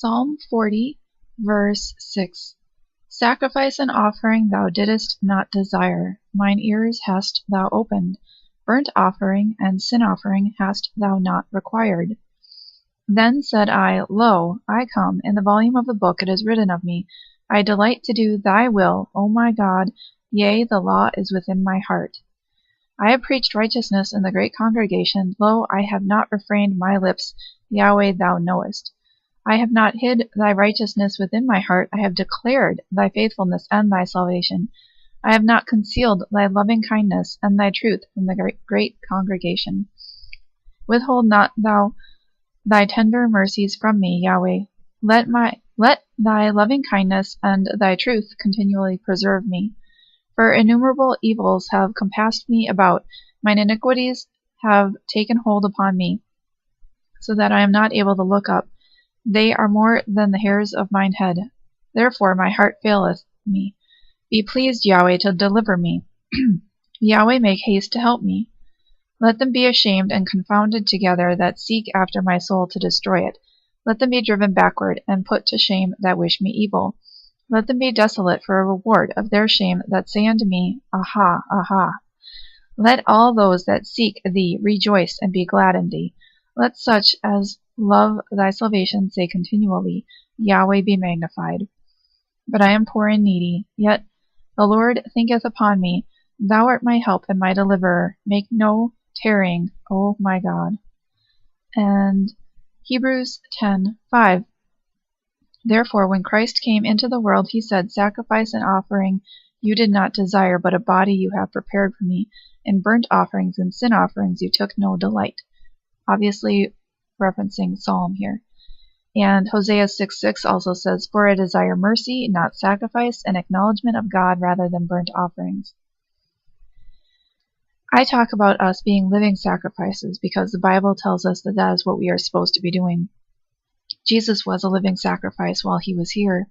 Psalm 40, verse 6. Sacrifice and offering thou didst not desire, mine ears hast thou opened. Burnt offering and sin offering hast thou not required. Then said I, Lo, I come, in the volume of the book it is written of me, I delight to do thy will, O my God, yea, the law is within my heart. I have preached righteousness in the great congregation, lo, I have not refrained my lips, Yahweh, thou knowest. I have not hid thy righteousness within my heart, I have declared thy faithfulness and thy salvation. I have not concealed thy loving kindness and thy truth from the great congregation. Withhold not thou thy tender mercies from me, Yahweh. Let thy loving kindness and thy truth continually preserve me. For innumerable evils have compassed me about, mine iniquities have taken hold upon me, so that I am not able to look up. They are more than the hairs of mine head. Therefore my heart faileth me. Be pleased, Yahweh, to deliver me. Yahweh, make haste to help me. Let them be ashamed and confounded together that seek after my soul to destroy it. Let them be driven backward and put to shame that wish me evil. Let them be desolate for a reward of their shame that say unto me, Aha, aha. Let all those that seek thee rejoice and be glad in thee. Let such as love thy salvation say continually, Yahweh be magnified. But I am poor and needy, yet the Lord thinketh upon me. Thou art my help and my deliverer. Make no tarrying, O my God. And Hebrews 10:5. Therefore, when Christ came into the world, he said, Sacrifice and offering you did not desire, but a body you have prepared for me. In burnt offerings and sin offerings you took no delight. Obviously referencing Psalm here. And Hosea 6:6 also says, For I desire mercy, not sacrifice, and acknowledgement of God rather than burnt offerings. I talk about us being living sacrifices because the Bible tells us that that is what we are supposed to be doing. Jesus was a living sacrifice while he was here.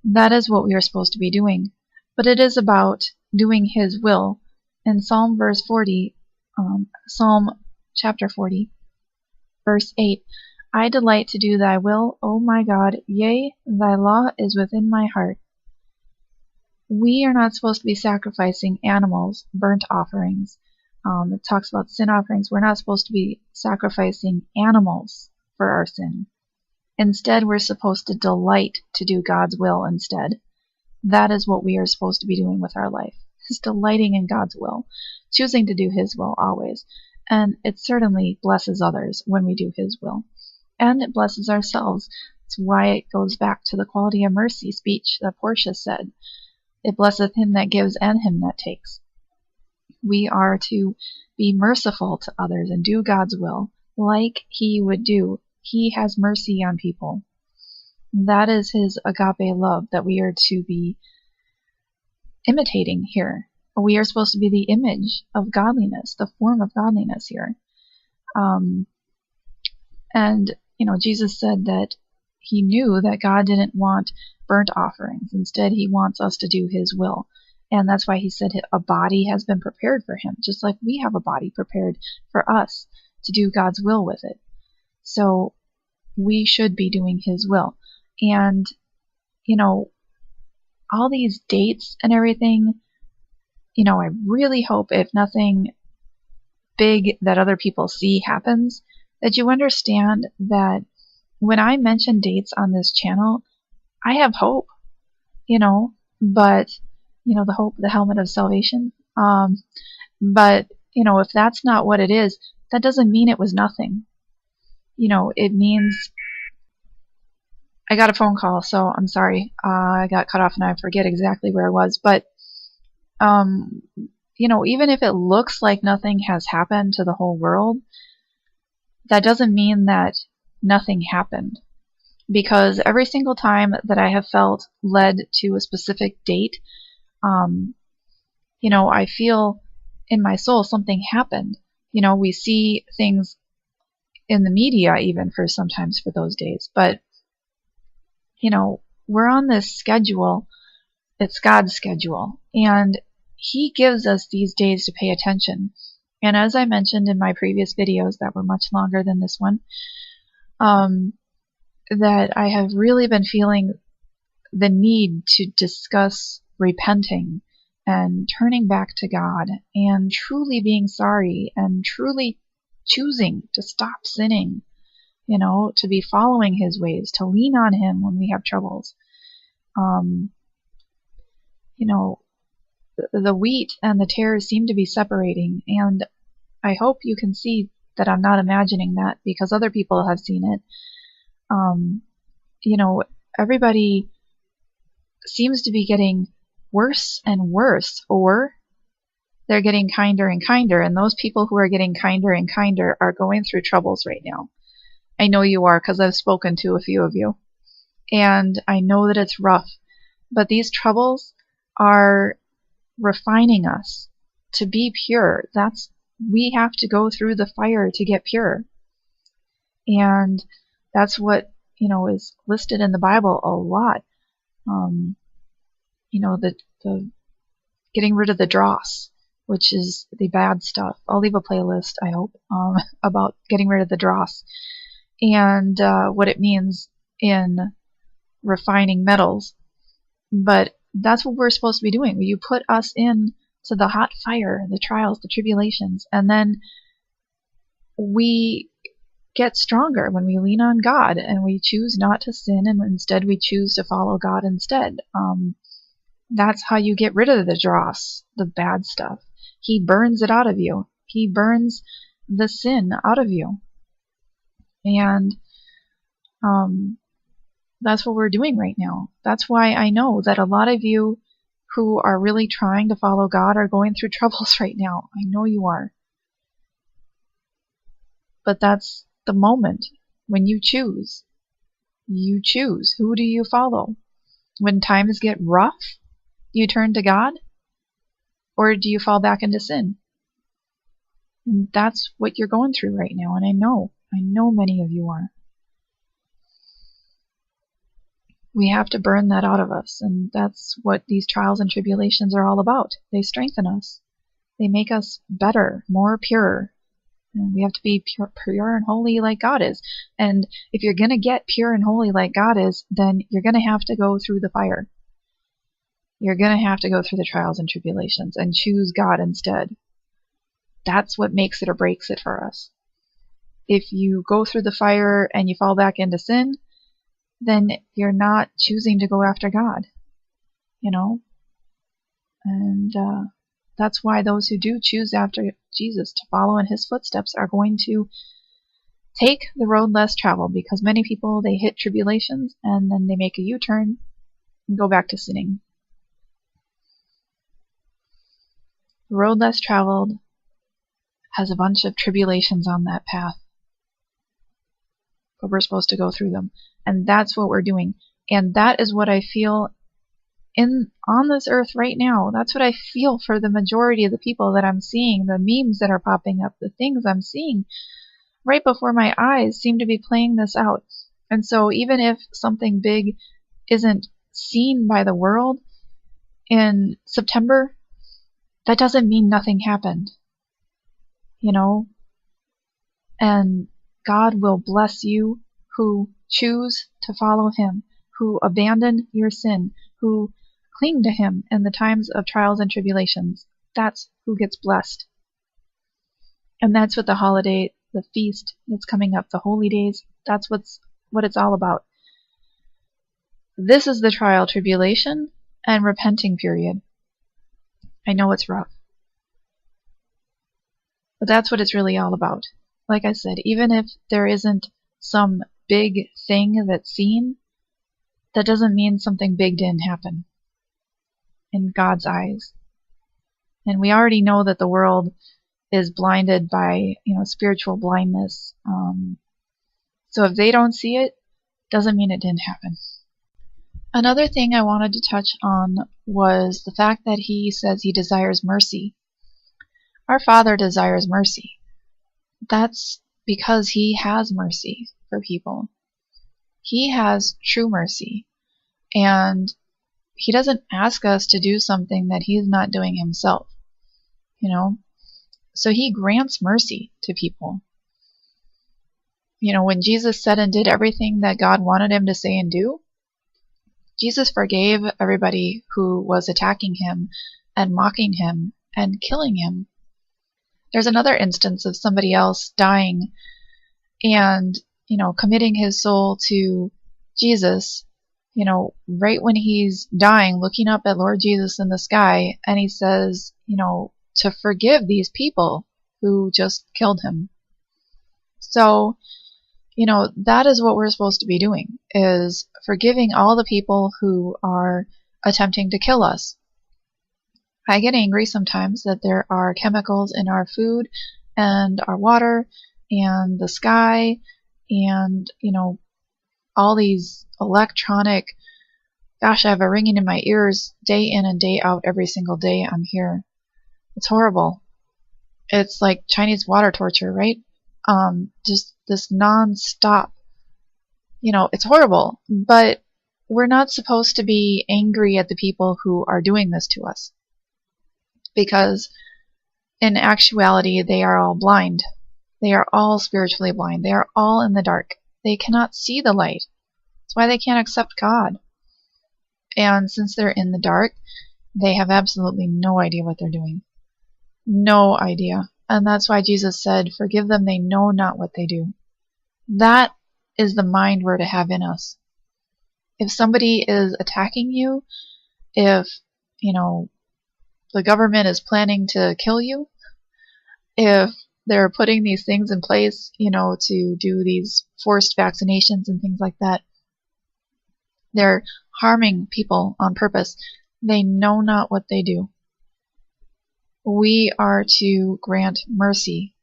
That is what we are supposed to be doing. But it is about doing his will. In Psalm chapter 40, verse 8, I delight to do thy will, O my God, yea, thy law is within my heart. We are not supposed to be sacrificing animals, burnt offerings. It talks about sin offerings. We're not supposed to be sacrificing animals for our sin. Instead, we're supposed to delight to do God's will instead. That is what we are supposed to be doing with our life, is delighting in God's will, choosing to do his will always. And it certainly blesses others when we do his will. And it blesses ourselves. That's why it goes back to the quality of mercy speech that Portia said. It blesseth him that gives and him that takes. We are to be merciful to others and do God's will like he would do. He has mercy on people. That is his agape love that we are to be imitating here. We are supposed to be the image of godliness, the form of godliness here. Jesus said that he knew that God didn't want burnt offerings. Instead, he wants us to do his will. And that's why he said a body has been prepared for him, just like we have a body prepared for us to do God's will with it. So we should be doing his will. And, all these dates and everything, I really hope if nothing big that other people see happens, that you understand that when I mention dates on this channel, I have hope, but, the hope, the helmet of salvation. But, if that's not what it is, that doesn't mean it was nothing. It means I got a phone call, so I'm sorry. I got cut off and I forget exactly where I was. But, even if it looks like nothing has happened to the whole world, that doesn't mean that nothing happened. Because every single time that I have felt led to a specific date, I feel in my soul something happened. We see things in the media even sometimes for those days. But, we're on this schedule. It's God's schedule. And he gives us these days to pay attention. And as I mentioned in my previous videos that were much longer than this one, that I have really been feeling the need to discuss repenting and turning back to God and truly being sorry and truly choosing to stop sinning, to be following His ways, to lean on Him when we have troubles. The wheat and the tares seem to be separating, and I hope you can see that I'm not imagining that, because other people have seen it. Everybody seems to be getting worse and worse, or they're getting kinder and kinder, and those people who are getting kinder and kinder are going through troubles right now. I know you are, because I've spoken to a few of you, and I know that it's rough, but these troubles are refining us to be pure. We have to go through the fire to get pure, and that's what is listed in the Bible a lot. The getting rid of the dross, which is the bad stuff. I'll leave a playlist, I hope, about getting rid of the dross and what it means in refining metals. But that's what we're supposed to be doing. You put us in to the hot fire, the trials, the tribulations, and then we get stronger when we lean on God and we choose not to sin, and instead we choose to follow God instead. That's how you get rid of the dross, the bad stuff. He burns it out of you. He burns the sin out of you. And that's what we're doing right now. That's why I know that a lot of you who are really trying to follow God are going through troubles right now. I know you are. But that's the moment when you choose. You choose. Who do you follow? When times get rough, do you turn to God? Or do you fall back into sin? And that's what you're going through right now, and I know many of you are. We have to burn that out of us, and that's what these trials and tribulations are all about. They strengthen us. They make us better, more pure. And we have to be pure and holy like God is. And if you're going to get pure and holy like God is, then you're going to have to go through the fire. You're going to have to go through the trials and tribulations and choose God instead. That's what makes it or breaks it for us. If you go through the fire and you fall back into sin, then you're not choosing to go after God, And that's why those who do choose after Jesus to follow in His footsteps are going to take the road less traveled, because many people, they hit tribulations and then they make a U-turn and go back to sinning. The road less traveled has a bunch of tribulations on that path, but we're supposed to go through them. And that's what we're doing. And that is what I feel on this earth right now. That's what I feel for the majority of the people that I'm seeing. The memes that are popping up, the things I'm seeing right before my eyes seem to be playing this out. And so even if something big isn't seen by the world in September, that doesn't mean nothing happened. And God will bless you who choose to follow Him, who abandon your sin, who cling to Him in the times of trials and tribulations. That's who gets blessed. And that's what the holiday, the feast that's coming up, the holy days, that's what it's all about. This is the trial, tribulation, and repenting period. I know it's rough, but that's what it's really all about. Like I said, even if there isn't some big thing that's seen, that doesn't mean something big didn't happen in God's eyes. And we already know that the world is blinded by, spiritual blindness. So if they don't see it, doesn't mean it didn't happen. Another thing I wanted to touch on was the fact that He says He desires mercy. Our Father desires mercy. That's because He has mercy for people. He has true mercy. And He doesn't ask us to do something that He's not doing Himself. So He grants mercy to people. when Jesus said and did everything that God wanted him to say and do, Jesus forgave everybody who was attacking him and mocking him and killing him. There's another instance of somebody else dying and, committing his soul to Jesus, right when he's dying, looking up at Lord Jesus in the sky, and he says, to forgive these people who just killed him. So, that is what we're supposed to be doing, is forgiving all the people who are attempting to kill us. I get angry sometimes that there are chemicals in our food and our water and the sky and, all these electronic, gosh, I have a ringing in my ears day in and day out every single day I'm here. It's horrible. It's like Chinese water torture, right? Just this non-stop. It's horrible, but we're not supposed to be angry at the people who are doing this to us, because in actuality they are all blind. They are all spiritually blind. They are all in the dark. They cannot see the light. That's why they can't accept God. And since they're in the dark, they have absolutely no idea what they're doing. No idea. And that's why Jesus said, "Forgive them, they know not what they do." That is the mind we're to have in us. If somebody is attacking you, if, the government is planning to kill you, if they're putting these things in place, to do these forced vaccinations and things like that, they're harming people on purpose. They know not what they do. We are to grant mercy.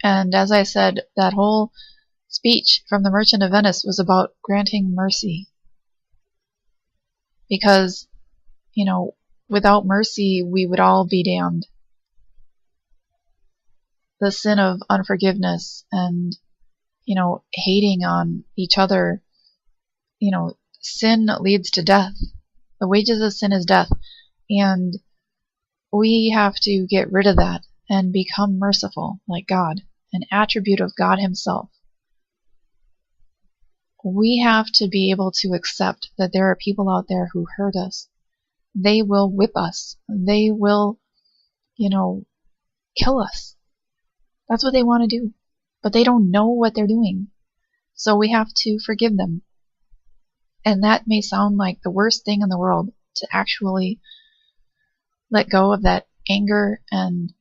And as I said, that whole speech from the Merchant of Venice was about granting mercy. Because, without mercy, we would all be damned. The sin of unforgiveness and, hating on each other, sin leads to death. The wages of sin is death. And we have to get rid of that and become merciful like God, an attribute of God himself. We have to be able to accept that there are people out there who hurt us. They will whip us. They will, kill us. That's what they want to do. But they don't know what they're doing. So we have to forgive them. And that may sound like the worst thing in the world, to actually let go of that anger and,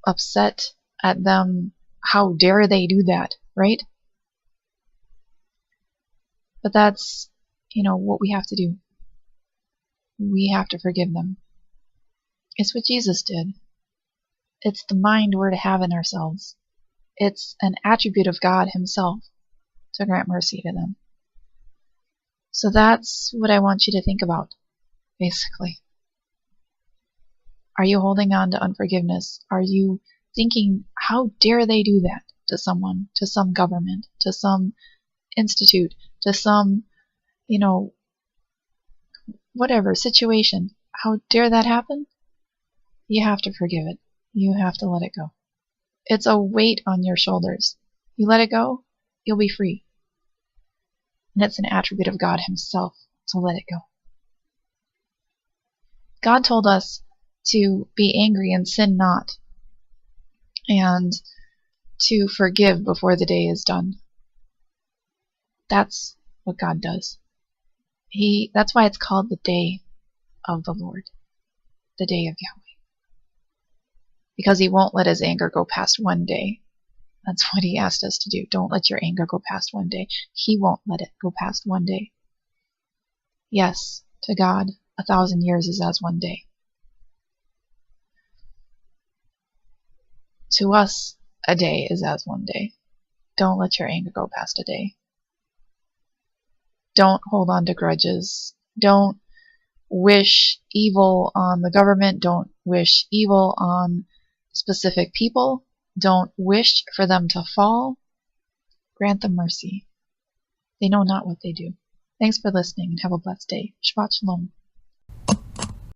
upset at them. How dare they do that, right? But that's, what we have to do. We have to forgive them. It's what Jesus did. It's the mind we're to have in ourselves. It's an attribute of God himself to grant mercy to them. So that's what I want you to think about, basically. Are you holding on to unforgiveness? Are you thinking, how dare they do that to someone, to some government, to some institute, to some, whatever situation? How dare that happen? You have to forgive it. You have to let it go. It's a weight on your shoulders. You let it go, you'll be free. And it's an attribute of God himself to let it go. God told us to be angry and sin not, and to forgive before the day is done. That's what God does. That's why it's called the day of the Lord, the day of Yahweh. Because he won't let his anger go past one day. That's what he asked us to do. Don't let your anger go past one day. He won't let it go past one day. Yes, to God, 1,000 years is as one day. To us, a day is as one day. Don't let your anger go past a day. Don't hold on to grudges. Don't wish evil on the government. Don't wish evil on specific people. Don't wish for them to fall. Grant them mercy. They know not what they do. Thanks for listening and have a blessed day. Shabbat Shalom.